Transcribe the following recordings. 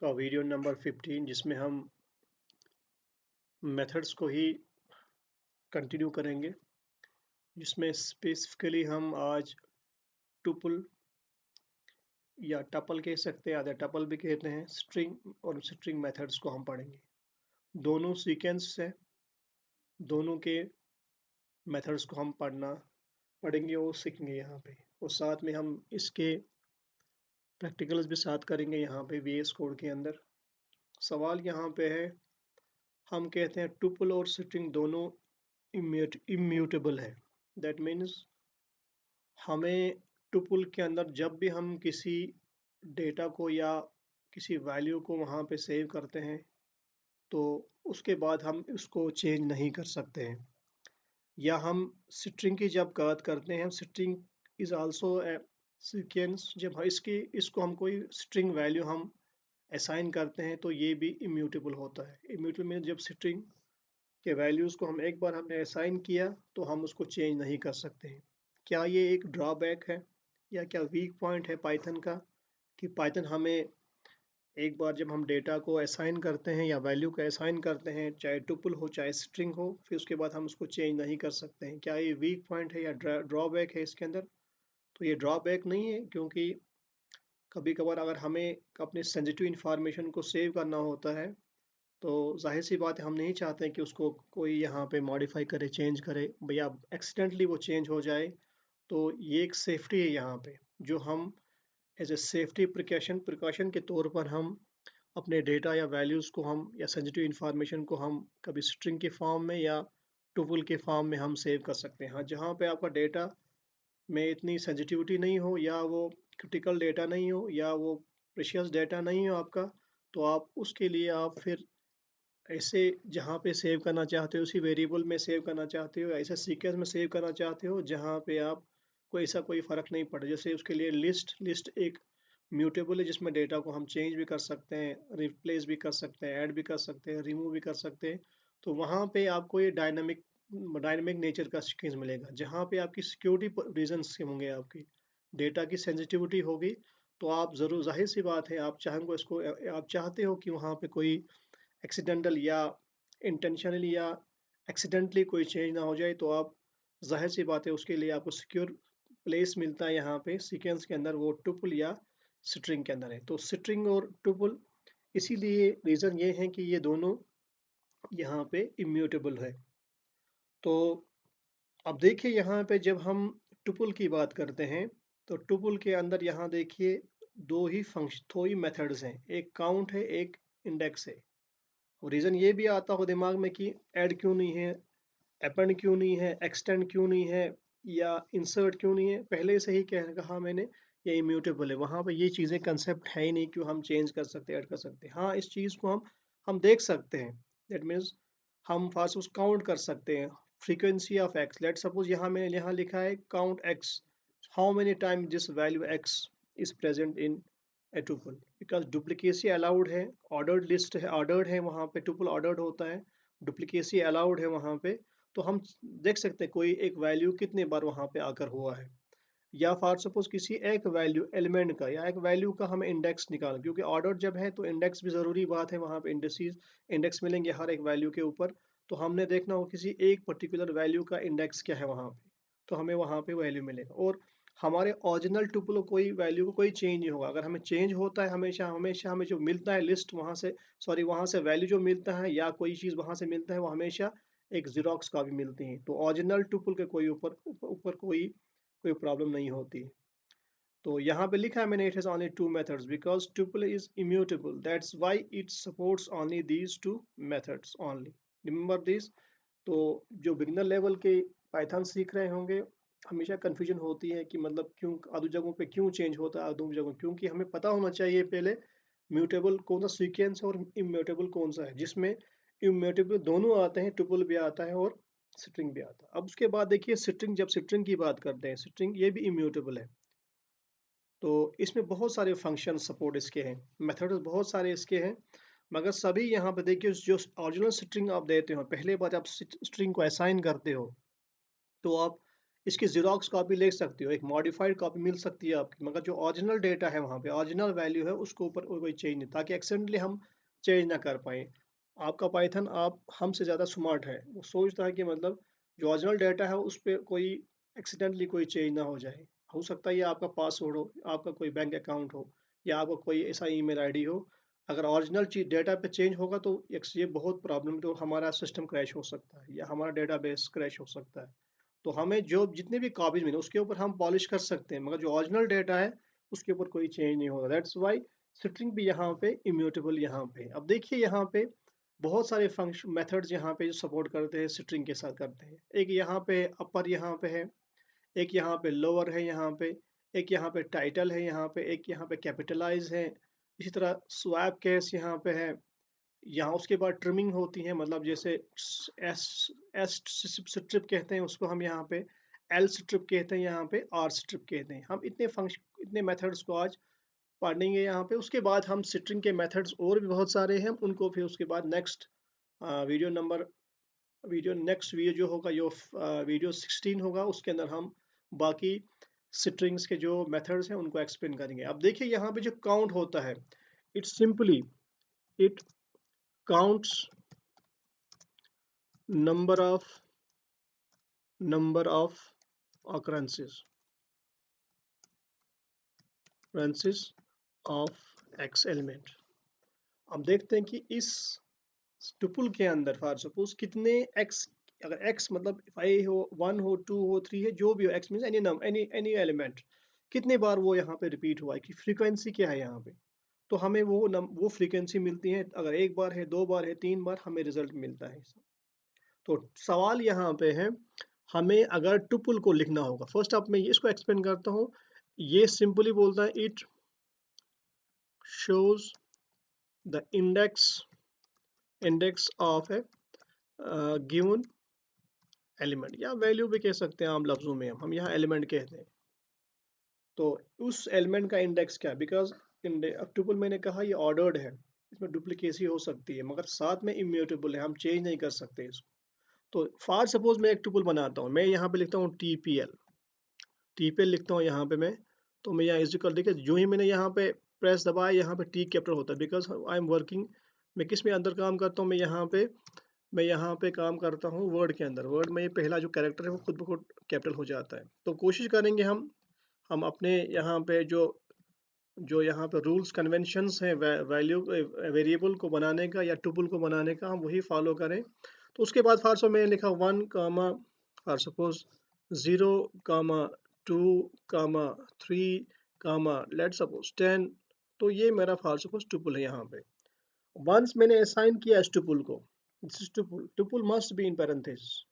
का video number 15, जिसमें हम मेथड्स को ही कंटिन्यू करेंगे, जिसमें स्पेसिफिकली हम आज टुपल या टपल कह सकते हैं, आधे टपल भी कहते हैं, स्ट्रिंग और स्ट्रिंग मेथड्स को हम पढ़ेंगे। दोनों सीक्वेंस है, दोनों के मेथड्स को हम पढ़ेंगे और सीखेंगे यहाँ पे, और साथ में हम इसके प्रैक्टिकल्स भी साथ करेंगे यहाँ पे VS कोड के अंदर। सवाल यहाँ पे है, हम कहते हैं टुपल और स्ट्रिंग दोनों इम्यूटेबल है। दैट मीन्स हमें टुपल के अंदर जब भी हम किसी डेटा को या किसी वैल्यू को वहाँ पे सेव करते हैं तो उसके बाद हम उसको चेंज नहीं कर सकते हैं। या हम स्ट्रिंग की जब बात करते हैं, string is also a sequence, जब इसको हम कोई स्ट्रिंग वैल्यू हम असाइन करते हैं तो ये भी इम्यूटेबल होता है। इम्यूटेबल में जब स्ट्रिंग के वैल्यूज़ को हम एक बार हमने असाइन किया तो हम उसको चेंज नहीं कर सकते हैं। क्या ये एक ड्रॉबैक है या क्या वीक पॉइंट है पाइथन का, कि पाइथन हमें एक बार जब हम डेटा को असाइन करते हैं या वैल्यू को असाइन करते हैं, चाहे टुपल हो चाहे स्ट्रिंग हो, फिर उसके बाद हम उसको चेंज नहीं कर सकते हैं? क्या ये वीक पॉइंट है या ड्रॉबैक है इसके अंदर? तो ये ड्रॉबैक नहीं है, क्योंकि कभी कभार अगर हमें अपने सेंसिटिव इंफॉर्मेशन को सेव करना होता है तो जाहिर सी बात है, हम नहीं चाहते कि उसको कोई यहाँ पे मॉडिफाई करे, चेंज करे, या एक्सीडेंटली वो चेंज हो जाए। तो ये एक सेफ्टी है यहाँ पे, जो हम एज ए सेफ्टी प्रिकॉशन के तौर पर हम अपने डेटा या वैल्यूज़ को हम या सेंसिटिव इंफॉर्मेशन को हम कभी स्ट्रिंग के फॉर्म में या टुपल के फॉर्म में हम सेव कर सकते हैं। हाँ, जहाँ पे आपका डेटा में इतनी सेंसिटिविटी नहीं हो, या वो क्रिटिकल डेटा नहीं हो, या वो प्रेशियस डेटा नहीं हो आपका, तो आप उसके लिए आप फिर ऐसे जहाँ पे सेव करना चाहते हो, उसी वेरिएबल में सेव करना चाहते हो, ऐसा सीक्वेंस में सेव करना चाहते हो जहाँ पे आप कोई फ़र्क नहीं पड़े। जैसे उसके लिए लिस्ट एक म्यूटेबल है, जिसमें डेटा को हम चेंज भी कर सकते हैं, रिप्लेस भी कर सकते हैं, ऐड भी कर सकते हैं, रिमूव भी कर सकते हैं। तो वहाँ पे आपको ये डायनामिक नेचर का सीक्वेंस मिलेगा, जहाँ पे आपकी सिक्योरिटी रीजंस होंगे, आपकी डेटा की सेंसिटिविटी होगी। तो आप ज़रूर, जाहिर सी बात है, आप चाहते हो कि वहाँ पे कोई एक्सीडेंटल या इंटेंशनली या एक्सीडेंटली कोई चेंज ना हो जाए। तो आप, जाहिर सी बात है, उसके लिए आपको सिक्योर प्लेस मिलता है यहाँ पे सीक्वेंस के अंदर, वो टुपल या स्ट्रिंग के अंदर है। तो स्ट्रिंग और टुपल, इसीलिए रीज़न ये है कि ये दोनों यहाँ पे इम्यूटेबल है। तो अब देखिए यहाँ पे जब हम टुपल की बात करते हैं तो टुपल के अंदर यहाँ देखिए दो ही मेथड्स हैं, एक काउंट है, एक इंडेक्स है। और रीज़न ये भी आता हो दिमाग में कि ऐड क्यों नहीं है, अपेंड क्यों नहीं है, एक्सटेंड क्यों नहीं है, या इंसर्ट क्यों नहीं है। पहले से ही कहा मैंने, ये इम्यूटेबल है, वहाँ पे ये चीज़ें कंसेप्ट है ही नहीं कि हम चेंज कर सकते, ऐड कर सकते। हाँ, इस चीज़ को हम देख सकते हैं। दैट मीन्स हम फास्ट उस काउंट कर सकते हैं, frequency of x. Let suppose यहाँ मैंने यहाँ लिखा है count x, how many time this value x is present in A tuple, because duplicacy allowed है, ऑर्डर्ड लिस्ट है, ऑर्डर्ड है, वहाँ पे टुपल ऑर्डर्ड होता है, डुप्लीकेसी अलाउड है वहाँ पे। तो हम देख सकते हैं कोई एक वैल्यू कितने बार वहाँ पे आकर हुआ है। या फॉर सपोज किसी एक वैल्यू एलिमेंट का या एक वैल्यू का हमें इंडेक्स निकाल, क्योंकि ऑर्डर जब है तो इंडेक्स भी ज़रूरी बात है, वहाँ पे इंडेक्स मिलेंगे हर एक वैल्यू के ऊपर। तो हमने देखना हो किसी एक पर्टिकुलर वैल्यू का इंडेक्स क्या है वहाँ पे, तो हमें वहाँ पे वैल्यू मिलेगा। और हमारे ओरिजिनल टुपल कोई वैल्यू को कोई चेंज नहीं होगा। अगर हमें चेंज होता है, हमेशा हमेशा हमें जो मिलता है लिस्ट वहाँ से, सॉरी, वहाँ से वैल्यू जो मिलता है या कोई चीज़ वहाँ से मिलता है, वो हमेशा एक जीरोक्स कॉपी मिलती है। तो ओरिजिनल टुपल के कोई ऊपर ऊपर कोई प्रॉब्लम नहीं होती। तो यहाँ पे लिखा है मैंने, it has only two methods because tuple is immutable, that's why it supports only these two methods only, remember this. तो जो बिगिनर लेवल के पाइथन सीख रहे होंगे, हमेशा कंफ्यूजन होती है कि मतलब क्यों आधु जगहों पे क्यों चेंज होता है, आधु जगहों, क्योंकि हमें पता होना चाहिए पहले म्यूटेबल कौन सा सीक्वेंस है और इम्यूटेबल कौन सा है। जिसमें इम्यूटेबल दोनों आते हैं, ट्यूपल भी आता है और स्ट्रिंग भी आता है। अब उसके बाद देखिए स्ट्रिंग, जब स्ट्रिंग की बात करते हैं, स्ट्रिंग ये भी इम्यूटेबल है। तो इसमें बहुत सारे फंक्शन सपोर्ट इसके हैं, मेथड्स बहुत सारे इसके हैं, मगर सभी यहाँ पे देखिए जो ओरिजिनल स्ट्रिंग आप देते हो, पहले बार आप स्ट्रिंग को असाइन करते हो तो आप इसकी ज़ेरॉक्स कॉपी ले सकते हो, एक मॉडिफाइड कॉपी मिल सकती है आपकी, मगर जो ओरिजिनल डेटा है वहाँ पे ओरिजिनल वैल्यू है उसके ऊपर कोई चेंज नहीं, ताकि एक्सीडेंटली हम चेंज ना कर पाएँ। आपका पाइथन आप हमसे ज़्यादा स्मार्ट है, वो सोचता है कि मतलब जो ओरिजिनल डेटा है उस पे कोई एक्सीडेंटली कोई चेंज ना हो जाए। हो सकता है ये आपका पासवर्ड हो, आपका कोई बैंक अकाउंट हो, या आपका कोई ऐसा ईमेल आईडी हो। अगर ओरिजिनल चीज डेटा पे चेंज होगा तो ये बहुत प्रॉब्लम, तो हमारा सिस्टम क्रैश हो सकता है या हमारा डेटाबेस क्रैश हो सकता है। तो हमें जो जितने भी कॉपीज मिले उसके ऊपर हम पॉलिश कर सकते हैं, मगर जो ओरिजिनल डेटा है उसके ऊपर कोई चेंज नहीं होगा। दैट्स वाई स्ट्रिंग भी यहाँ पे इम्यूटेबल यहाँ पे। अब देखिए यहाँ पे बहुत सारे फंक्शन मेथड्स यहाँ पे जो सपोर्ट करते हैं स्ट्रिंग के साथ करते हैं। एक यहाँ पे अपर यहाँ पे है, एक यहाँ पे लोअर है यहाँ पे, एक यहाँ पे टाइटल है यहाँ पे, एक यहाँ पे कैपिटलाइज है। इसी तरह स्वैप केस यहाँ पे है। यहाँ उसके बाद ट्रिमिंग होती है, मतलब जैसे एस एस स्ट्रिप कहते हैं उसको हम यहाँ पे, एल स्ट्रिप कहते हैं यहाँ पे, आर स्ट्रिप कहते हैं। हम इतने फंक्शन इतने मेथड्स को आज पढ़ेंगे यहाँ पे। उसके बाद हम स्ट्रिंग के मेथड्स और भी बहुत सारे हैं, उनको फिर उसके बाद नेक्स्ट वीडियो नंबर वीडियो जो होगा जो वीडियो 16 होगा उसके अंदर हम बाकी स्ट्रिंग्स के जो मेथड्स हैं उनको एक्सप्लेन करेंगे। अब देखिए यहाँ पे जो काउंट होता है, it simply it counts number of occurrences of x element। अब देखते हैं कि इस टुपल के अंदर फॉर सपोज कितने x, अगर x मतलब 5 हो, 1 हो, 2 हो, 3 है, जो भी हो, x मीन्स एनी एलिमेंट, कितने बार वो यहाँ पे रिपीट हुआ है, कि फ्रीक्वेंसी क्या है यहाँ पे। तो हमें वो फ्रीक्वेंसी मिलती है, अगर एक बार है, दो बार है, तीन बार, हमें रिजल्ट मिलता है। तो सवाल यहाँ पे है, हमें अगर टुपल को लिखना होगा, फर्स्ट आप मैं इसको एक्सप्लेन करता हूँ। ये सिंपली बोलता है it shows the index of A given element, या वैल्यू भी कह सकते हैं आम लफ्जों में, हम यहाँ एलिमेंट कहते हैं। तो उस एलिमेंट का इंडेक्स क्या है, बिकॉज टुपल मैंने कहा ये ऑर्डर्ड है, इसमें डुप्लीकेसी हो सकती है, मगर साथ में इम्यूटेबल है, हम चेंज नहीं कर सकते इसको। तो फॉर सपोज मैं एक टुपल बनाता हूँ, मैं यहाँ पे लिखता हूँ टीपीएल लिखता हूँ यहाँ पे मैं। तो मैं यहाँ इजिकल, देखिए जो ही मैंने यहाँ पे प्रेस दबाया, यहाँ पे टी कैपिटल होता है, बिकॉज आई एम वर्किंग, मैं किस में अंदर काम करता हूँ, मैं यहाँ पे काम करता हूँ वर्ड के अंदर। वर्ड में ये पहला जो कैरेक्टर है वो खुद ब खुद कैपिटल हो जाता है। तो कोशिश करेंगे हम अपने यहाँ पे जो जो यहाँ पे रूल्स कन्वेंशंस हैं वैल्यू वेरिएबल को बनाने का या टुपल को बनाने का, हम वही फॉलो करें। तो उसके बाद फॉर सपोज मैंने लिखा 1 comma for suppose 0 comma 2 comma 3 comma let suppose 10। तो ये मेरा फॉर सपोज टुपल है यहाँ पे। वंस मैंने असाइन किया इस टुपल को, this is tuple must be in parenthesis.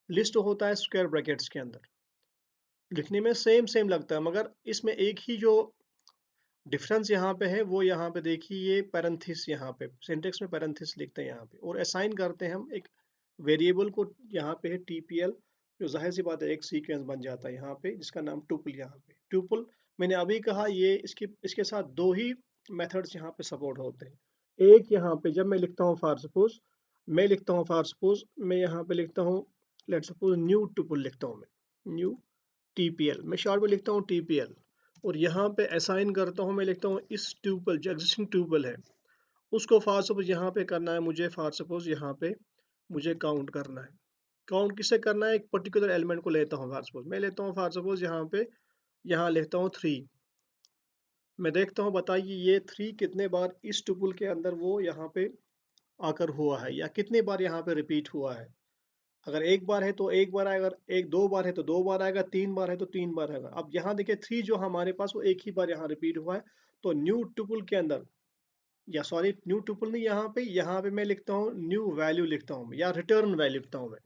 List होता है स्क्वायर ब्रैकेट्स के अंदर, लिखने में सेम लगता है, मगर इसमें एक ही जो डिफरेंस यहाँ पे है वो यहाँ पे देखिए, ये पैरेंथिस, यहाँ पे सिंटेक्स में पैरेंथिस लिखते हैं यहाँ पे, और असाइन करते हैं हम एक वेरिएबल को। यहाँ पे है टीपीएल, जो जाहिर सी बात है एक सीक्वेंस बन जाता है यहाँ पे, जिसका नाम टुपल। यहाँ पे टुपल मैंने अभी कहा, ये इसके साथ दो ही मेथड्स यहाँ पे सपोर्ट होते हैं। एक यहाँ पे जब मैं लिखता हूँ फॉर सपोज मैं यहाँ पे लिखता हूँ, लेट सपोज न्यू टुपल लिखता हूँ मैं, न्यू टीपीएल, मैं शॉर्ट में लिखता हूँ टीपीएल। और यहाँ पे असाइन करता हूँ, मैं लिखता हूँ इस ट्यूपल जो एग्जिस्टिंग ट्यूपल है उसको फॉर सपोज यहाँ पे करना है मुझे, फॉर सपोज यहाँ पे मुझे काउंट करना है। काउंट किससे करना है, एक पर्टिकुलर एलिमेंट को लेता हूँ, फॉर सपोज मैं लेता हूँ फॉर सपोज यहाँ पे, यहाँ लिखता हूँ 3। मैं देखता हूँ, बताइए ये 3 कितने बार इस ट्यूपल के अंदर वो यहाँ पे आकर हुआ है, या कितने बार यहाँ पे रिपीट हुआ है। अगर एक बार है तो एक बार आएगा, अगर एक दो बार है तो दो बार आएगा, तीन बार है तो तीन बार आएगा। अब यहाँ देखिए 3 जो हमारे पास वो एक ही बार यहाँ रिपीट हुआ है। तो न्यू टुपल के अंदर, या सॉरी न्यू टुपल नहीं, यहाँ पे मैं लिखता हूँ न्यू वैल्यू लिखता हूँ, या रिटर्न वैल्यू लिखता हूँ मैं।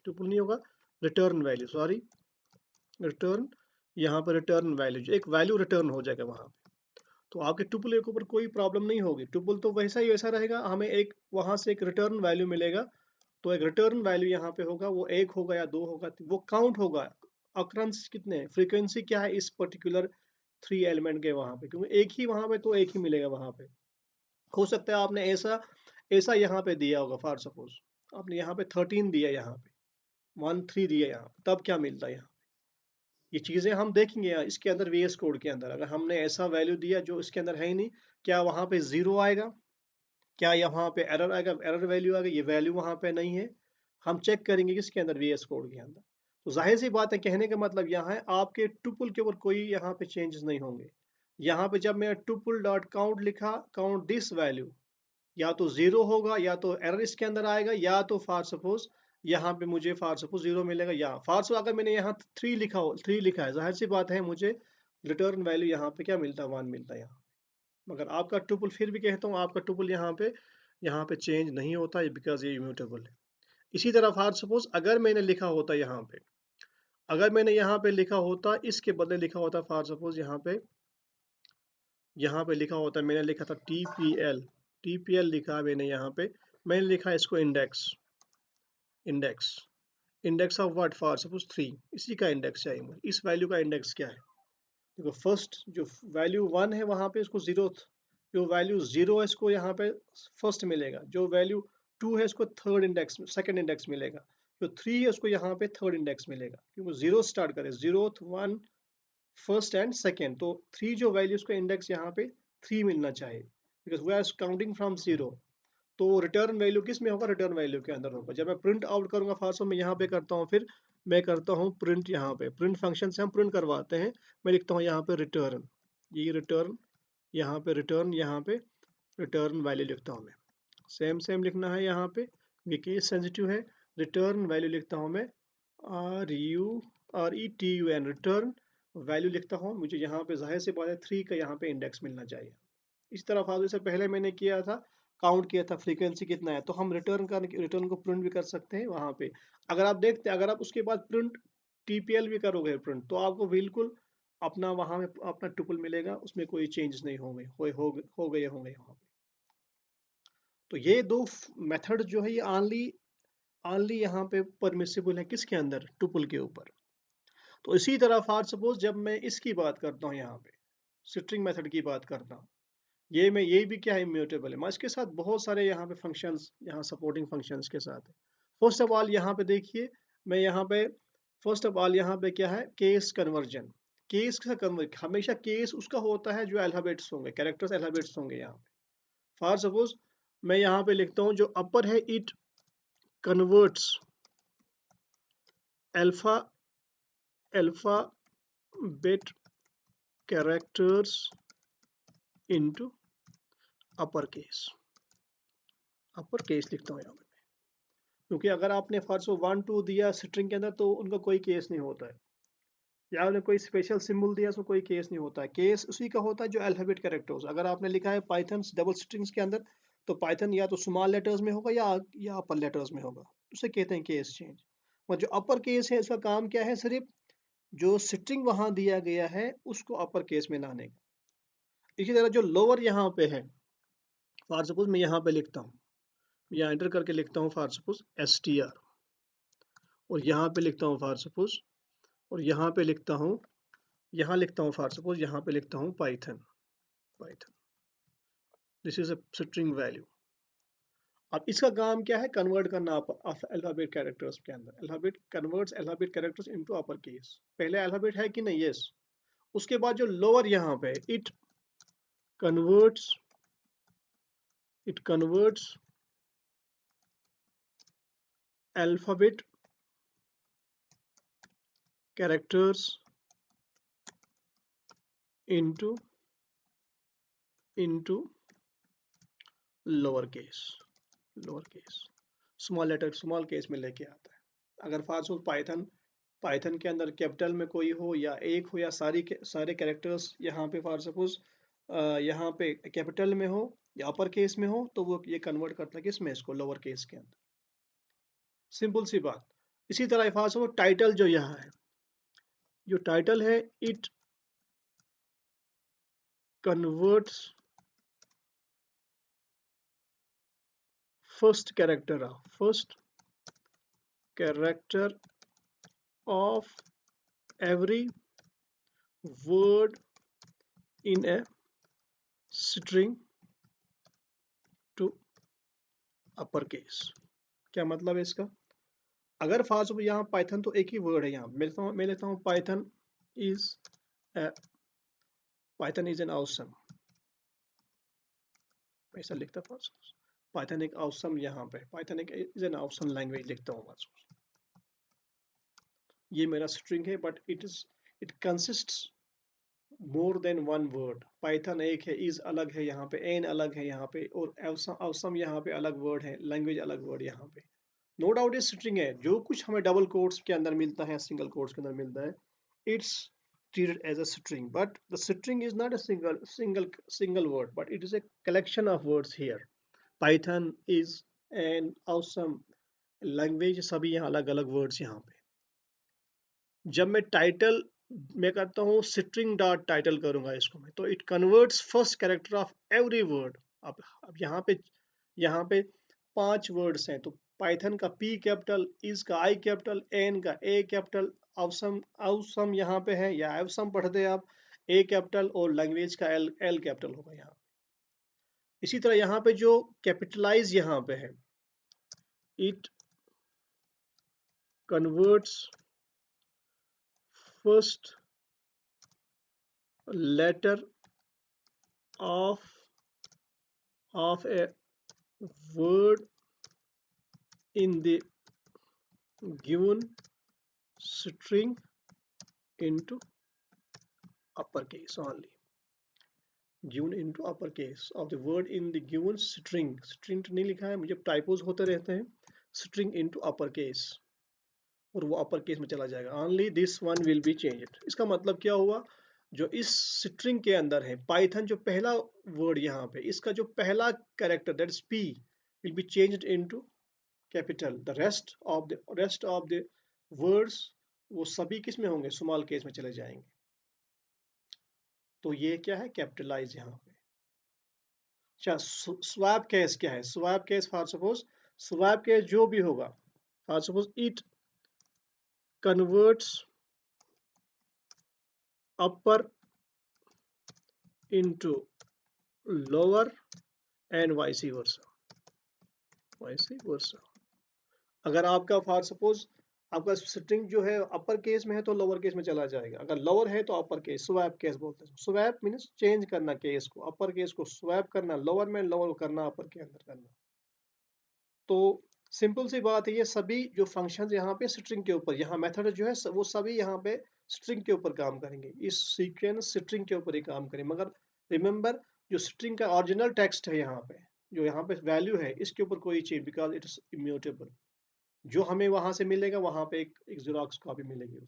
टुपल नहीं होगा, रिटर्न वैल्यू, सॉरी रिटर्न, यहाँ पर रिटर्न वैल्यू, एक वैल्यू रिटर्न हो जाएगा वहाँ पे। तो आपके टुपल के ऊपर कोई प्रॉब्लम नहीं होगी, टुपल तो वैसा ही वैसा रहेगा, हमें एक वहाँ से एक रिटर्न वैल्यू मिलेगा। तो एक रिटर्न वैल्यू यहाँ पे होगा, वो एक होगा या दो होगा, वो काउंट होगा अक्रंस कितने, फ्रीक्वेंसी क्या है इस पर्टिकुलर 3 एलिमेंट के वहाँ पे, क्योंकि एक ही वहाँ पे तो एक ही मिलेगा वहाँ पे। हो सकता है आपने ऐसा ऐसा यहाँ पे दिया होगा, फॉर सपोज आपने यहाँ पे 13 दिया, यहाँ पे 1 3 दिया, यहाँ पे तब क्या मिलता है यहाँ, ये चीज़ें हम देखेंगे इसके अंदर VS कोड के अंदर। अगर हमने ऐसा वैल्यू दिया जो इसके अंदर है ही नहीं, क्या वहाँ पे ज़ीरो आएगा? क्या यहाँ पे एरर आएगा? एरर वैल्यू आएगा? ये वैल्यू वहाँ पे नहीं है। हम चेक करेंगे किसके अंदर, VS कोड के अंदर। तो जाहिर सी बात है, कहने का मतलब यहाँ है आपके टुपल के ऊपर कोई यहाँ पे चेंजेस नहीं होंगे। यहाँ पे जब मैं टुपल डॉट काउंट लिखा, काउंट दिस वैल्यू, या तो जीरो होगा, या तो एरर इसके अंदर आएगा, या तो फॉर सपोज यहाँ पे मुझे फॉर सपोज जीरो मिलेगा, या फॉर सपोज अगर मैंने यहाँ थ्री लिखा है, जाहिर सी बात है मुझे रिटर्न वैल्यू यहाँ पे क्या मिलता है, वन मिलता है यहाँ। मगर आपका टुपल, फिर भी कहता हूँ आपका टुपल यहाँ पे चेंज नहीं होता है, बिकॉज ये इम्यूटेबल है। इसी तरह फॉर सपोज अगर मैंने लिखा होता यहाँ पे, अगर मैंने यहाँ पे लिखा होता, इसके बदले लिखा होता फॉर सपोज यहाँ पे लिखा होता, मैंने लिखा था TPL लिखा है मैंने यहाँ पे, मैंने लिखा इसको index index index of what, for suppose 3, इसी का इंडेक्स चाहिए मुझे। इस वैल्यू का इंडेक्स क्या है? देखो फर्स्ट जो वैल्यू 1 है वहाँ पे इसको जीरो, जो वैल्यू 0 है इसको यहाँ पे फर्स्ट मिलेगा, जो वैल्यू 2 है इसको थर्ड इंडेक्स, सेकंड इंडेक्स मिलेगा, जो 3 है उसको यहाँ पे थर्ड इंडेक्स मिलेगा, क्योंकि जीरो स्टार्ट करे, जीरो, 1, फर्स्ट एंड सेकेंड, तो 3 जो वैल्यू उसको इंडेक्स यहाँ पे 3 मिलना चाहिए, because we are counting from zero. तो रिटर्न वैल्यू किस में होगा? रिटर्न वैल्यू के अंदर होगा। जब मैं प्रिंट आउट करूंगा फास्ट में यहाँ पे करता हूँ, फिर मैं करता हूँ प्रिंट, यहाँ पे प्रिंट फंक्शन से हम प्रिंट करवाते हैं। मैं लिखता हूँ यहाँ पे रिटर्न, ये रिटर्न, यहाँ पे रिटर्न, यहाँ पे रिटर्न वैल्यू लिखता हूँ मैं। सेम लिखना है यहाँ पे, ये केस सेंसिटिव है। रिटर्न वैल्यू लिखता हूँ मैं, RETUN, रिटर्न वैल्यू लिखता हूँ। मुझे यहाँ पे जाहिर सी बात है 3 का यहाँ पे इंडेक्स मिलना चाहिए। इस तरह फालतू से पहले मैंने किया था, काउंट किया था फ्रीक्वेंसी कितना है, तो हम रिटर्न को प्रिंट भी कर सकते हैं वहाँ पे। अगर आप देखते, अगर आप उसके बाद प्रिंट TPL भी करोगे प्रिंट, तो आपको बिल्कुल अपना वहाँ में अपना टुपल मिलेगा, उसमें कोई चेंज नहीं होंगे, हो गए होंगे यहाँ पे। तो ये दो मेथड जो है, ये ऑनली यहाँ पे परमिसिबल है, किसके अंदर? टुपल के ऊपर। तो इसी तरह फॉर सपोज जब मैं इसकी बात करता हूँ, यहाँ पे स्ट्रिंग मेथड की बात करता हूँ, ये भी क्या है, इम्यूटेबल है। मैं इसके साथ बहुत सारे यहाँ पे फंक्शंस, यहाँ सपोर्टिंग फंक्शंस के साथ है। फर्स्ट ऑफ ऑल यहाँ पे देखिए, मैं यहाँ पे फर्स्ट ऑफ ऑल यहाँ पे क्या है, केस कन्वर्जन। केस का कन्वर्ट, हमेशा केस उसका होता है जो अल्फाबेट्स होंगे, कैरेक्टर्स अल्फाबेट्स होंगे यहाँ पे। फॉर सपोज मैं यहाँ पे लिखता हूँ, जो अपर है, it converts alpha alphabet characters into upper case लिखता हूँ यहाँ पे, क्योंकि अगर आपने फॉर सो 1 2 दिया स्ट्रिंग के अंदर, तो उनका कोई केस नहीं होता है, या आपने कोई स्पेशल सिंबल दिया तो कोई केस नहीं होता है। केस उसी का होता है जो अल्फाबेट कैरेक्टर्स। अगर आपने लिखा है पाइथन डबल स्ट्रिंग्स के अंदर, तो पाइथन या तो स्मॉल लेटर्स में होगा, या अपर लेटर्स में होगा, उसे कहते हैं केस चेंज। और जो अपर केस है, इसका काम क्या है? सिर्फ जो स्ट्रिंग वहां दिया गया है उसको अपर केस में लाने का। इसी तरह जो लोअर यहाँ पे है, फॉर सपोज मैं यहाँ पे लिखता हूँ, यहाँ एंटर करके लिखता हूँ फॉर सपोज STR, और यहाँ पे लिखता हूँ फॉर सपोज, और यहाँ पे लिखता हूँ, यहाँ लिखता हूँ फॉर सपोज, यहाँ पे लिखता हूँ Python. This is a string value. अब इसका काम क्या है? कन्वर्ट करना अल्फाबेट कैरेक्टर्स के अंदर। Alphabet converts alphabet characters into upper case. पहले अल्फाबेट है कि नहीं? यस। उसके बाद जो लोअर यहाँ पे, converts it converts alphabet characters into lower case small case में लेके आता है। अगर फॉर सपोज पाइथन के अंदर कैपिटल में कोई हो, या एक हो, या सारे कैरेक्टर्स यहाँ पे फॉर सपोज यहाँ पे कैपिटल में हो या अपर केस में हो, तो वो ये कन्वर्ट करता है किस में? इसको लोअर केस के अंदर। सिंपल सी बात। इसी तरह फॉर सपोज टाइटल जो यहाँ है, जो टाइटल है, it converts first character of every word in a string to upper case। क्या मतलब है इसका? अगर फॉर सपोज यहाँ पाइथन तो एक ही वर्ड है, यहाँ मैं लेता हूँ Python is a Python is an awesome, ऐसा लिखता हूँ। पाइथन एक awesome, यहाँ पे पाइथन एक is an awesome लैंग्वेज लिखता हूँ। ये मेरा स्ट्रिंग है, but it consists more than one word. Python एक है, इज अलग है यहाँ पे, एन अलग है यहाँ पे, और awesome यहाँ पे अलग वर्ड है, लैंग्वेज अलग वर्ड यहाँ पे। नो डाउट ये स्ट्रिंग है, जो कुछ हमें डबल कोट्स के अंदर मिलता है, सिंगल कोट्स के अंदर मिलता है, it's treated as a string, but the string is not a single word, but it is a collection of words here. Python is an awesome language, सभी यहाँ अलग अलग वर्ड्स यहाँ पे। जब मैं टाइटल मैं करता हूँ स्ट्रिंग डॉट टाइटल करूंगा इसको मैं, तो it converts first character of every word. अब यहाँ पे 5 वर्ड्स हैं, तो पाइथन का पी कैपिटल, इज का आई कैपिटल, एन का ए कैपिटल, awesome यहाँ पे है, या awesome पढ़ते आप, ए कैपिटल, और लैंग्वेज का एल कैपिटल होगा यहाँ। इसी तरह यहाँ पे जो कैपिटलाइज यहाँ पे है, it converts first letter of a word in the given string into uppercase only. Given into uppercase of the word in the given string तो नहीं लिखा है, मुझे टाइपोज होते रहते हैं। string into uppercase, और वो अपर केस में चला जाएगा। only this one will be changed। इसका मतलब क्या हुआ, जो इस स्ट्रिंग के अंदर है, पाइथन जो पहला वर्ड यहाँ पे, इसका जो पहला character that is P will be changed into capital. The rest of the words वो सभी किस में होंगे, स्मॉल केस में चले जाएंगे। तो ये क्या है, कैपिटलाइज यहाँ पे। अच्छा, स्वैप केस क्या है? Swap case for suppose, swap case जो भी होगा, for suppose it converts upper into lower and vice versa। अगर आपका फॉर सपोज आपका स्ट्रिंग जो है अपर केस में है तो लोअर केस में चला जाएगा, अगर लोअर है तो अपर केस, स्वैप केस बोलते हैं। स्वैप मीन्स चेंज करना केस को, अपर केस को स्वैप करना लोअर में, लोअर करना अपर के अंदर करना। तो सिंपल सी बात है, ये सभी जो फंक्शंस यहाँ पे स्ट्रिंग के ऊपर, यहाँ मेथड जो है वो सभी यहाँ पे स्ट्रिंग के ऊपर काम करेंगे, इस सीक्वेंस स्ट्रिंग के ऊपर ही काम करेंगे। मगर रिमेंबर, जो स्ट्रिंग का ओरिजिनल टेक्स्ट है यहाँ पे, जो यहाँ पे वैल्यू है, इसके ऊपर कोई change, because it is immutable. जो हमें वहां से मिलेगा, वहां पे एक ज़ेरॉक्स कॉपी मिलेगी,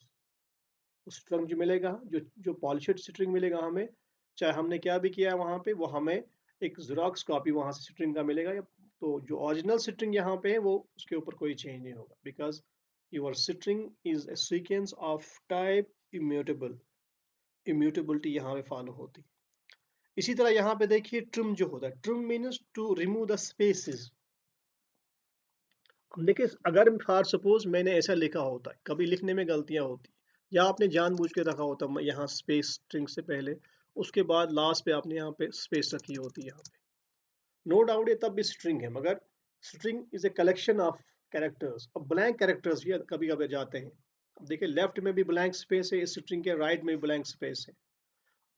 उस स्ट्रिंग जो मिलेगा, जो पॉलिश्ड स्ट्रिंग मिलेगा हमें, चाहे हमने क्या भी किया है वहां पे, वो हमें एक ज़ेरॉक्स कॉपी वहां से स्ट्रिंग का मिलेगा। तो जो ओरिजिनल स्ट्रिंग यहाँ पे है, वो उसके ऊपर कोई चेंज नहीं होगा, because your string is a sequence of type immutable. Immutability यहाँ पे फॉलो होती। इसी तरह यहाँ पे देखिए ट्रिम जो होता है, trim means to remove the spaces. देखिए, अगर फॉर सपोज मैंने ऐसा लिखा होता है, कभी लिखने में गलतियां होती, या आपने जानबूझ के रखा होता यहाँ स्पेस स्ट्रिंग से पहले, उसके बाद लास्ट पे आपने यहाँ पे स्पेस रखी होती है यहाँ पे, नो डाउट ये तब भी स्ट्रिंग है, मगर string is a collection of characters. अब ब्लैंक कैरेक्टर्स ये कभी कभी जाते हैं। अब देखिए, लेफ्ट में भी ब्लैंक स्पेस है इस स्ट्रिंग के, राइट में भी ब्लैंक स्पेस है।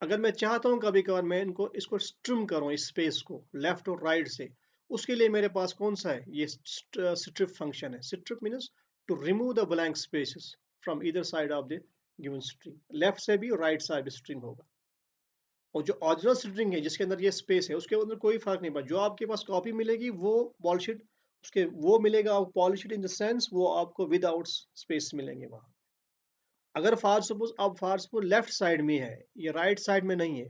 अगर मैं चाहता हूँ कभी कभार मैं इसको स्ट्रिम करूँ, इस स्पेस को लेफ्ट और राइट से, उसके लिए मेरे पास कौन सा है, ये स्ट्रिप फंक्शन है। Strip means to remove the blank spaces from either side of the given string, left से भी और राइट साइड स्ट्रिंग होगा। और जो ओरिजिनल स्ट्रिंग है जिसके अंदर ये स्पेस है, उसके अंदर कोई फर्क नहीं पड़ता। जो आपके पास कॉपी मिलेगी वो पॉलिश्ड, उसके वो मिलेगा पॉलिश्ड इन द सेंस वो आपको विदाउट स्पेस मिलेंगे वहां। अगर फॉर सपोज लेफ्ट साइड में है, ये राइट साइड में नहीं है,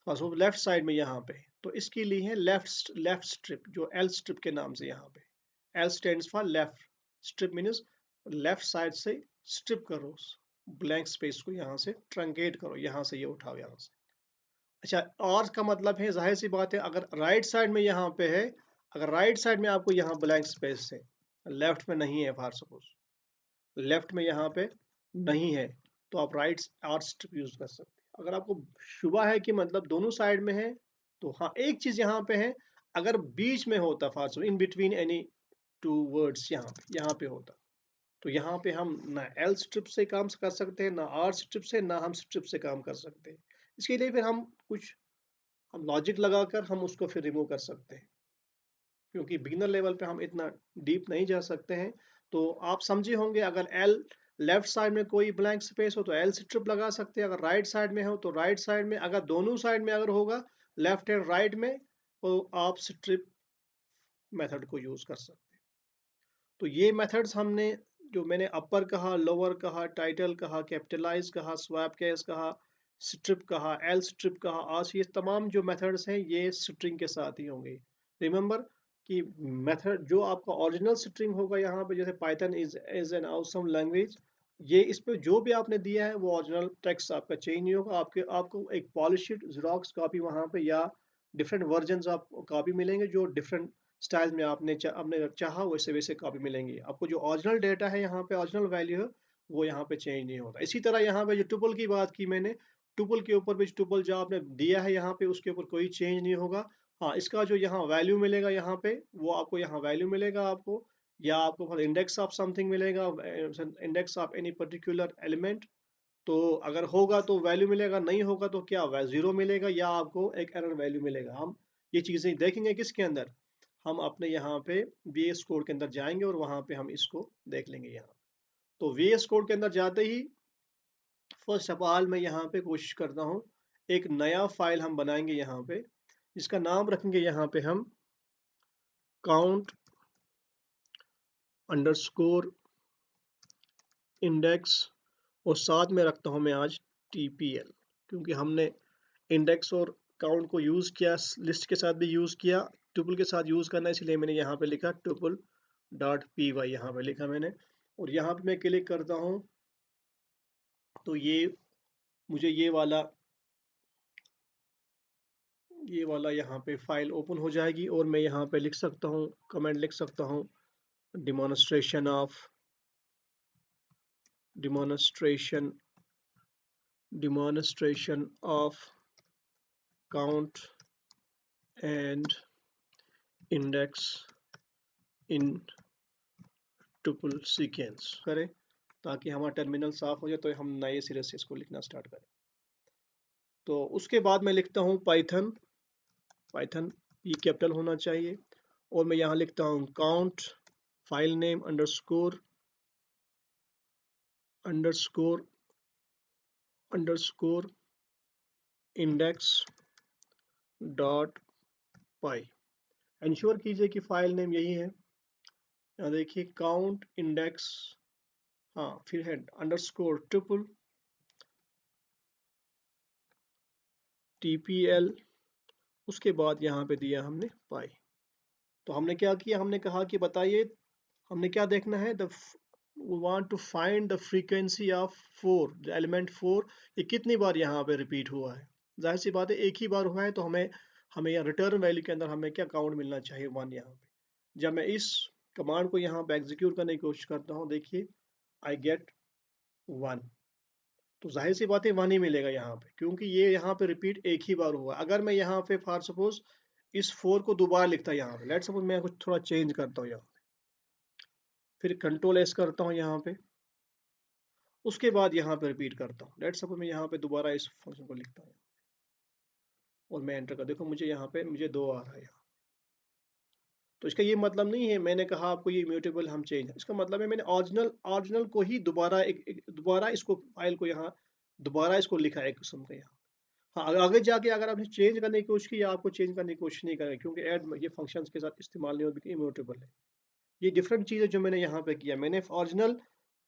फॉर लेफ्ट साइड में यहाँ पे, तो इसके लिए है लेफ्ट स्ट्रिप, जो एल स्ट्रिप के नाम से यहाँ पे। L stands for left, strip means left side से स्ट्रिप करो, ब्लैंक स्पेस को यहाँ से ट्रंकेट करो, यहाँ से ये उठाओ यहाँ से। अच्छा, और का मतलब है, जाहिर सी बात है, अगर राइट साइड में यहाँ पे है, अगर राइट साइड में आपको यहाँ ब्लैंक स्पेस है, लेफ्ट में नहीं है, फॉर सपोज लेफ्ट में यहाँ पे नहीं है, तो आप राइट और स्ट्रिप यूज कर सकते हैं। अगर आपको शुबा है कि मतलब दोनों साइड में है, तो हाँ, एक चीज यहाँ पे है, अगर बीच में होता, for suppose in between any two words, यहाँ पे होता, तो यहाँ पे हम ना एल स्ट्रिप से काम कर सकते हैं, ना आर स्ट्रिप से, ना हम स्ट्रिप से काम कर सकते हैं। इसके लिए फिर हम लॉजिक लगाकर हम उसको फिर रिमूव कर सकते हैं, क्योंकि बिगिनर लेवल पे हम इतना डीप नहीं जा सकते हैं। तो आप समझे होंगे, अगर एल लेफ्ट साइड में कोई ब्लैंक स्पेस हो तो एल स्ट्रिप लगा सकते हैं, अगर राइट साइड में हो तो राइट साइड में, अगर दोनों साइड में अगर होगा लेफ्ट एंड राइट में, तो आप स्ट्रिप मेथड को यूज कर सकते हैं। तो ये मेथड्स हमने, जो मैंने अपर कहा, लोअर कहा, टाइटल कहा, कैपिटलाइज कहा, स्वैप केस कहा, स्ट्रिप कहा, एल स्ट्रिप कहा, आज ये तमाम जो मेथड्स हैं ये स्ट्रिंग के साथ ही होंगे। रिमेंबर कि मेथड जो आपका ओरिजिनल स्ट्रिंग होगा यहाँ पे, जैसे Python is an awesome language, ये इस पे जो भी आपने दिया है वो ओरिजिनल टेक्स्ट आपका चेंज नहीं होगा। आपको एक पॉलिश्ड ज़ेरॉक्स कॉपी वहाँ पे या डिफरेंट वर्जन्स आप कॉपी मिलेंगे, जो डिफरेंट स्टाइल में आपने चाहा वैसे वैसे कॉपी मिलेंगी। आपको जो ओरिजिनल डेटा है यहाँ पे, ओरिजिनल वैल्यू है, वो यहाँ पे चेंज नहीं होता। इसी तरह यहाँ पे जो टुपल की बात की मैंने, टुपल के ऊपर भी टुपल जो आपने दिया है यहाँ पे उसके ऊपर कोई चेंज नहीं होगा। हाँ, इसका जो यहाँ वैल्यू मिलेगा यहाँ पे, वो आपको यहाँ वैल्यू मिलेगा आपको, या आपको इंडेक्स ऑफ समथिंग मिलेगा, index of any particular element. तो अगर होगा तो वैल्यू मिलेगा, नहीं होगा तो क्या जीरो मिलेगा, या आपको एक एरर वैल्यू मिलेगा। हम ये चीज़ें देखेंगे किसके अंदर, हम अपने यहाँ पे VS कोड के अंदर जाएंगे और वहाँ पे हम इसको देख लेंगे यहाँ। तो VS कोड के अंदर जाते ही फर्स्ट ऑफ ऑल मैं यहाँ पे कोशिश करता हूँ, एक नया फाइल हम बनाएंगे यहाँ पे, जिसका नाम रखेंगे यहाँ पे हम काउंट अंडरस्कोर इंडेक्स, और साथ में रखता हूँ मैं आज TPL, क्योंकि हमने इंडेक्स और काउंट को यूज़ किया, लिस्ट के साथ भी यूज़ किया, ट्यूपल के साथ यूज़ करना, इसलिए मैंने यहाँ पे लिखा ट्यूपल डॉट py, यहाँ पे लिखा मैंने। और यहाँ पे मैं क्लिक करता हूँ तो मुझे ये वाला यहाँ पे फाइल ओपन हो जाएगी, और मैं यहाँ पे लिख सकता हूँ, कमेंट लिख सकता हूँ, demonstration of count and index in tuple sequence करें, ताकि हमारा टर्मिनल साफ हो जाए, तो हम नए सिरे से इसको लिखना स्टार्ट करें। तो उसके बाद मैं लिखता हूँ पाइथन P कैपिटल होना चाहिए, और मैं यहाँ लिखता हूँ count file name underscore index dot py. Ensure कीजिए कि फाइल नेम यही है। यहाँ देखिए काउंट इंडेक्स, हाँ फिर है अंडरस्कोर ट्रिपल TPL, उसके बाद यहाँ पे दिया हमने पाई। तो हमने क्या किया, हमने कहा कि बताइए हमने क्या देखना है, we want to find the frequency of 4, the element 4 ये कितनी बार यहाँ पे रिपीट हुआ है। जाहिर सी बात है एक ही बार हुआ है, तो हमें यहाँ रिटर्न वैल्यू के अंदर हमें क्या काउंट मिलना चाहिए, 1 यहाँ पे। जब मैं इस कमांड को यहाँ पे एग्जीक्यूट करने की कोशिश करता हूँ, देखिए आई गेट 1, तो जाहिर सी बात है 1 ही मिलेगा यहाँ पे, क्योंकि ये यहाँ पे रिपीट एक ही बार हुआ। अगर मैं यहाँ पे फॉर सपोज इस 4 को दोबारा लिखता यहाँ पे, लेट सपोज मैं कुछ थोड़ा चेंज करता हूँ यहाँ, फिर कंट्रोल S करता हूँ यहाँ पे, उसके बाद यहाँ पे रिपीट करता हूँ। लेट सपोज मैं यहाँ पे दोबारा इस फंक्शन को लिखता हूँ और मैं एंटर कर, देखो मुझे यहाँ पे मुझे 2 आ रहा है यहाँ। तो इसका ये मतलब नहीं है मैंने कहा आपको ये इम्यूटेबल हम चेंज, इसका मतलब है मैंने ओरिजिनल को ही दोबारा दोबारा इसको फाइल को यहाँ दोबारा इसको लिखा है एक किस्म का यहाँ। हाँ, आगे जाके अगर आपने चेंज करने की कोशिश की, या आपको चेंज करने की कोशिश नहीं करेंगे, क्योंकि ऐड ये फंक्शंस के साथ इस्तेमाल नहीं होती, इम्यूटेबल है। ये डिफरेंट चीज़ है जो मैंने यहाँ पे किया, मैंने ओरिजिनल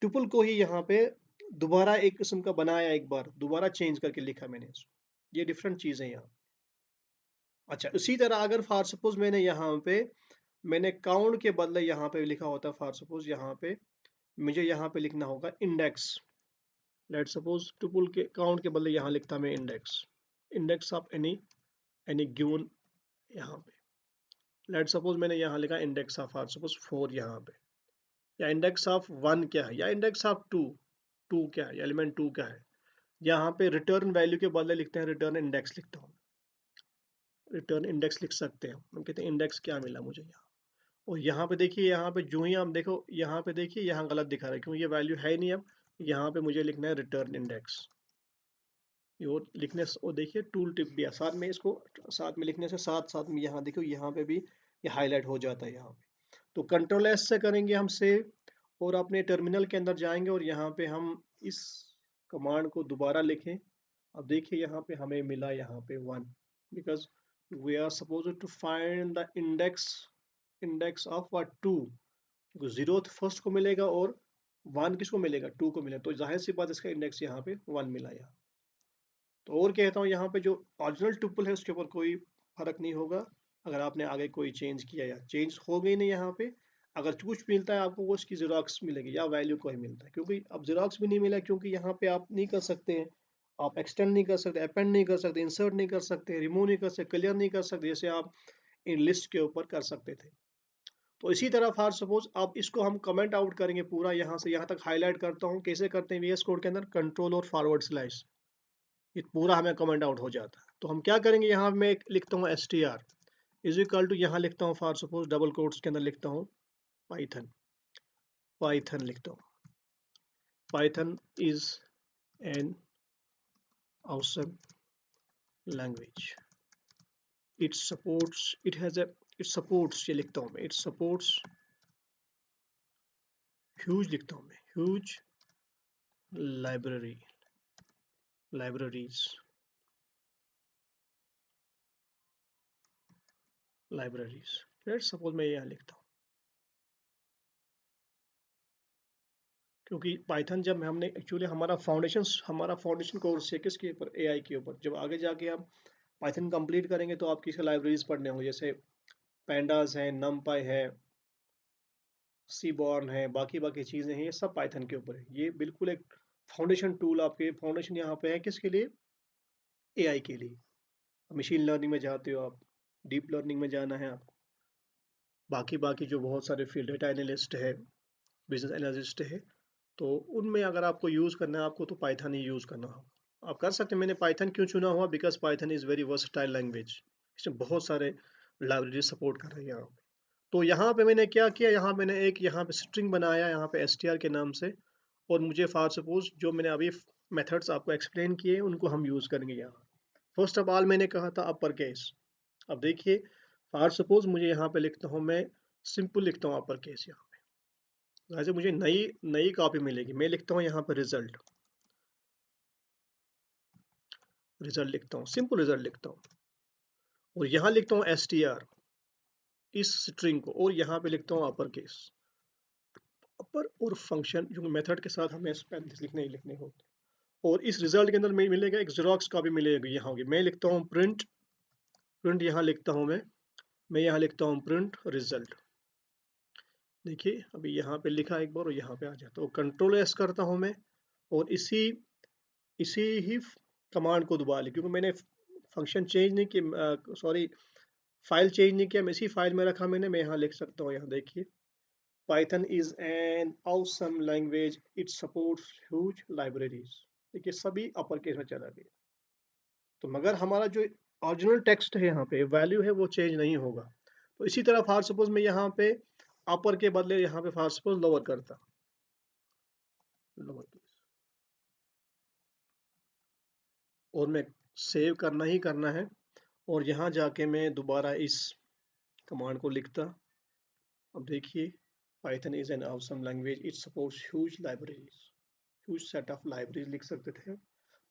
ट्यूपल को ही यहाँ पे दोबारा एक किस्म का बनाया, एक बार दोबारा चेंज करके लिखा मैंने इसको। ये डिफरेंट चीज़ है यहाँ। अच्छा, इसी तरह अगर फॉर सपोज मैंने काउंट के बदले यहाँ पे लिखा होता, फॉर सपोज यहाँ पे मुझे यहाँ पे लिखना होगा इंडेक्स, लेट सपोज ट्यूपल के काउंट के बदले यहाँ लिखता मैं इंडेक्स ऑफ एनी गिवन, यहाँ पे लेट सपोज मैंने यहाँ लिखा इंडेक्स ऑफ फॉर सपोज 4 यहाँ पे, या इंडेक्स ऑफ 1 क्या है, या इंडेक्स ऑफ 2 क्या है, एलिमेंट 2 क्या है। यहाँ पे रिटर्न वैल्यू के बदले लिखते हैं रिटर्न इंडेक्स, लिखता हूँ रिटर्न इंडेक्स लिख सकते हैं हम, कहते हैं इंडेक्स क्या मिला मुझे यहाँ। और यहाँ पे देखिए, यहाँ पे जो ही आप देखो, यहाँ पे देखिए, यहाँ गलत दिखा रहा है क्योंकि ये वैल्यू है ही नहीं। अब यहाँ पे मुझे लिखना है रिटर्न इंडेक्स। और लिखने और देखिए टूल टिप भी है साथ में, इसको साथ में लिखने से साथ साथ में यहाँ देखो, यहाँ पे भी ये हाईलाइट हो जाता है यहाँ पे। तो कंट्रोल एस से करेंगे हम सेव, और अपने टर्मिनल के अंदर जाएंगे और यहाँ पे हम इस कमांड को दोबारा लिखें। अब देखिए यहाँ पे हमें मिला यहाँ पे 1, because we are suppose to find the index of 2, क्योंकि 0 फर्स्ट को मिलेगा और 1 किसको मिलेगा, 2 को मिलेगा, तो जाहिर सी बात इसका इंडेक्स यहाँ पे 1 मिला यहाँ। तो और कहता हूँ यहाँ पे जो ओरिजिनल टुपल है उसके ऊपर कोई फर्क नहीं होगा अगर आपने आगे कोई चेंज किया, या चेंज हो गई नहीं यहाँ पे। अगर कुछ मिलता है आपको वो उसकी जीरोक्स मिलेगी या वैल्यू कोई मिलता है, क्योंकि अब जीरोक्स भी नहीं मिला क्योंकि यहाँ पे आप नहीं कर सकते हैं, आप एक्सटेंड नहीं कर सकते, अपेंड नहीं कर सकते, इंसर्ट नहीं कर सकते, रिमूव नहीं कर सकते, क्लियर नहीं कर सकते, जैसे आप इन लिस्ट के ऊपर कर सकते थे। तो इसी तरह फॉर सपोज अब इसको हम कमेंट आउट करेंगे पूरा, यहाँ से यहाँ तक हाईलाइट करता हूँ। कैसे करते हैं VS कोड के अंदर, कंट्रोल और फॉरवर्ड स्लैश, ये पूरा हमें कमेंट आउट हो जाता है। तो हम क्या करेंगे, यहाँ मैं लिखता हूँ str इज इक्वल टू, यहाँ लिखता हूँ फॉर सपोज डबल कोट्स के अंदर लिखता हूँ पाइथन, पाइथन लिखता हूँ, Python is an awesome language, it supports, it supports, ये लिखता हूँ मैं, it supports huge, लिखता हूँ मैं huge libraries, लेट्स सपोज मैं यहाँ लिखता हूँ, क्योंकि पाइथन जब हमने एक्चुअली हमारा फाउंडेशन कोर्स है किसके ऊपर, AI के ऊपर। जब आगे जाके आप पाइथन कंप्लीट करेंगे तो आपकी लाइब्रेरीज पढ़ने होंगे, जैसे पैंडास है, नमपाई है, सीबॉर्न है, बाकी बाकी चीज़ें हैं, ये सब पाइथन के ऊपर है। ये बिल्कुल एक फाउंडेशन टूल, आपके फाउंडेशन यहाँ पे है किसके लिए, AI के लिए। मशीन लर्निंग में जाते हो आप, डीप लर्निंग में जाना है आपको, बाकी बाकी जो बहुत सारे फील्ड, डेटा एनालिस्ट है, बिजनेस एनालिस्ट है, तो उनमें अगर आपको यूज़ करना है आपको, तो पाइथन ही यूज़ करना होगा। आप कर सकते हैं। मैंने पाइथन क्यों चुना हुआ, because Python is very versatile language, इसमें बहुत सारे लाइब्रेरी सपोर्ट कर रही है यहाँ पे। तो यहाँ पे मैंने क्या किया, यहाँ मैंने एक यहाँ पे स्ट्रिंग बनाया यहाँ पे str के नाम से, और मुझे फॉर सपोज जो मैंने अभी मेथड्स आपको एक्सप्लेन किए उनको हम यूज़ करेंगे यहाँ। फर्स्ट ऑफ ऑल मैंने कहा था अपर केस। अब देखिए फॉर सपोज मुझे यहाँ पे लिखता हूँ मैं, सिंपल लिखता हूँ अपर केस यहाँ पे, वैसे मुझे नई नई कॉपी मिलेगी। मैं लिखता हूँ यहाँ पे रिजल्ट, रिजल्ट लिखता हूँ, सिंपल रिजल्ट लिखता हूँ, और यहाँ लिखता हूँ str इस स्ट्रिंग को, और यहाँ पे लिखता हूँ अपर केस, अपर और फंक्शन जो मेथड के साथ हमें पैरेंथेसिस लिखने ही लिखने होते हैं। और इस रिजल्ट के अंदर में मिलेगा एक जेरोक्स कॉपी मिलेगी यहाँ होगी। मैं लिखता हूँ प्रिंट, प्रिंट यहाँ लिखता हूँ मैं यहाँ लिखता हूँ प्रिंट रिजल्ट। देखिए अभी यहाँ पे लिखा एक बार और यहाँ पे आ जाता है, कंट्रोल एस करता हूँ मैं, और इसी इसी ही कमांड को दोबारा लिख, क्योंकि मैंने फंक्शन चेंज नहीं किया, सॉरी फाइल चेंज नहीं किया, मैं इसी फाइल में रखा मैंने। मैं यहाँ लिख सकता हूँ, यहाँ देखिए Python is an awesome language, it supports huge libraries। देखिए सभी अपर केस में चला गया। तो मगर हमारा जो ओरिजिनल टेक्स्ट है यहाँ पे वैल्यू है वो चेंज नहीं होगा। तो इसी तरह फॉर सपोज मैं यहाँ पे अपर के बदले यहाँ पे फॉर सपोज लोअर करता, लोअर केस, और मैं सेव करना ही करना है, और यहाँ जाके मैं दोबारा इस कमांड को लिखता। अब देखिए Python is an awesome language, it supports huge libraries, huge set of libraries लिख सकते थे।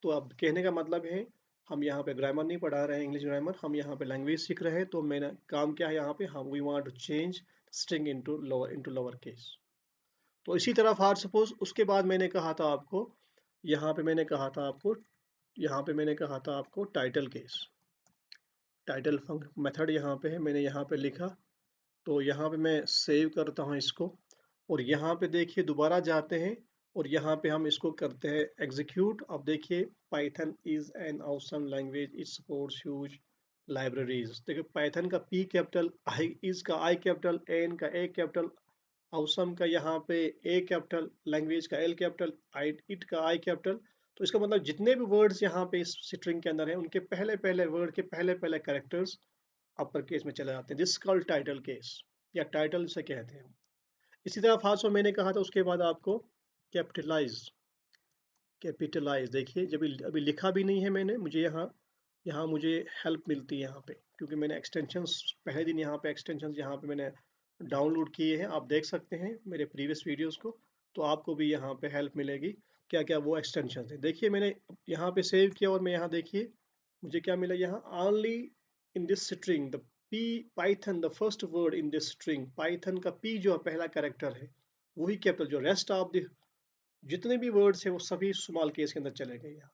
तो अब कहने का मतलब है हम यहाँ पे ग्रामर नहीं पढ़ा रहे हैं, इंग्लिश ग्रामर, हम यहाँ पे लैंग्वेज सीख रहे हैं। तो मैंने काम क्या है यहाँ पे, हम we want to change string into lower case. तो इसी तरह फॉर सपोज उसके बाद मैंने कहा था आपको, यहाँ पे मैंने कहा था आपको, यहाँ पे मैंने कहा था आपको टाइटल केस, टाइटल मेथड यहाँ पे है, मैंने यहाँ पे लिखा। तो यहाँ पे मैं सेव करता हूँ इसको, और यहाँ पे देखिए दोबारा जाते हैं, और यहाँ पे हम इसको करते हैं एग्जीक्यूट। अब देखिए Python is an awesome language, it supports huge libraries. देखिए पाइथन का P कैपिटल, आई इज का I कैपिटल, एन का A कैपिटल, ऑसम का यहाँ पे A कैपिटल, लैंग्वेज का L कैपिटल, इट का I कैपिटल। तो इसका मतलब जितने भी वर्ड्स यहाँ पे इस स्ट्रिंग के अंदर हैं उनके पहले पहले वर्ड के पहले पहले कैरेक्टर्स अपर केस में चले जाते हैं। दिस कॉल्ड टाइटल केस, या टाइटल जिसे कहते हैं। इसी तरह फास्ट मैंने कहा था, उसके बाद आपको कैपिटलाइज, कैपिटलाइज देखिए जब अभी लिखा भी नहीं है मैंने, मुझे यहाँ यहाँ मुझे हेल्प मिलती है यहाँ पे, क्योंकि मैंने एक्सटेंशंस पहले दिन यहाँ पे एक्सटेंशंस यहाँ पे मैंने डाउनलोड किए हैं, आप देख सकते हैं मेरे प्रीवियस वीडियोस को, तो आपको भी यहाँ पे हेल्प मिलेगी क्या क्या वो एक्सटेंशन है। देखिए मैंने यहाँ पे सेव किया और मैं यहाँ देखिए मुझे क्या मिला, यहाँ only in this string the P Python the first word in this string, Python का पी जो पहला कैरेक्टर है वही कैपिटल, जो रेस्ट ऑफ द जितने भी वर्ड्स हैं वो सभी स्मॉल केस के अंदर चले गए यहाँ।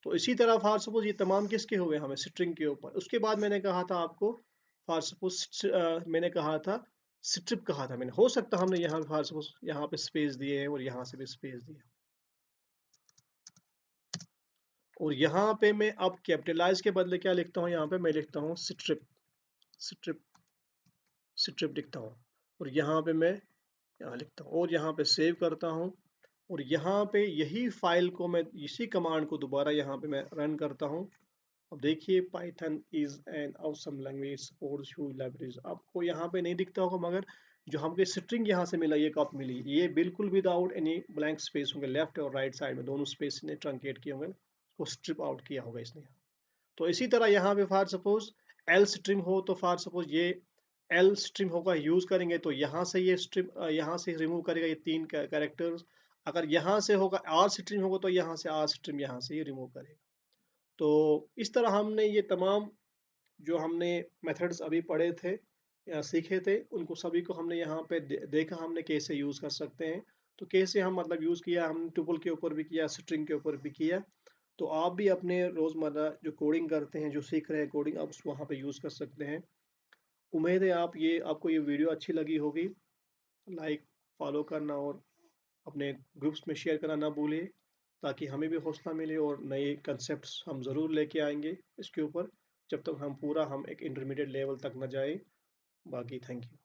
तो इसी तरह फॉर सपोज ये तमाम किसके हो गए हमें स्ट्रिंग के ऊपर। उसके बाद मैंने कहा था आपको फॉर सपोज मैंने कहा था स्ट्रिप कहा था मैंने, हो सकता हमने यहाँ फॉर सपोज यहाँ पे स्पेस दिए हैं और यहाँ से भी स्पेस दिया, और यहाँ पे मैं अब कैपिटलाइज के बदले क्या लिखता हूँ, यहाँ पे मैं लिखता हूँ स्ट्रिप, स्ट्रिप, स्ट्रिप लिखता हूँ, और यहाँ पे मैं यहाँ लिखता हूँ और यहाँ पे सेव करता हूँ, और यहाँ पे यही फाइल को मैं इसी कमांड को दोबारा यहाँ पे मैं रन करता हूँ। अब देखिए Python is an awesome language supports huge libraries, आपको यहाँ पे नहीं दिखता होगा मगर जो हमको स्ट्रिंग यहाँ से मिला, ये कब मिली, ये बिल्कुल विदाउट एनी ब्लैंक स्पेस होंगे, लेफ्ट और राइट साइड में दोनों स्पेस ने ट्रंकेट किए होंगे, उसको स्ट्रिप आउट किया होगा इसने। तो इसी तरह यहाँ पे फॉर सपोज एल स्ट्रिम हो, तो फॉर सपोज ये एल स्ट्रिम होगा यूज करेंगे तो यहाँ से ये स्ट्रिम यहाँ से रिमूव करेगा ये तीन कैरेक्टर्स। अगर यहाँ से होगा आर स्ट्रिम होगा तो यहाँ से आर स्ट्रिम यहाँ से ये रिमूव करेगा। तो इस तरह हमने ये तमाम जो हमने मेथड्स अभी पढ़े थे या सीखे थे उनको सभी को हमने यहाँ पे देखा हमने कैसे यूज कर सकते हैं। तो कैसे हम मतलब यूज किया, हमने टुपल के ऊपर भी किया, स्ट्रिंग के ऊपर भी किया। तो आप भी अपने रोजमर्रा जो कोडिंग करते हैं, जो सीख रहे हैं कोडिंग, आप उस वहाँ पे यूज कर सकते हैं। उम्मीद है आपको ये वीडियो अच्छी लगी होगी। लाइक, फॉलो करना और अपने ग्रुप्स में शेयर करना ना भूलिए, ताकि हमें भी हौसला मिले और नए कंसेप्ट्स हम ज़रूर लेके आएंगे इसके ऊपर, जब तक हम एक इंटरमीडिएट लेवल तक न जाए। बाकी थैंक यू।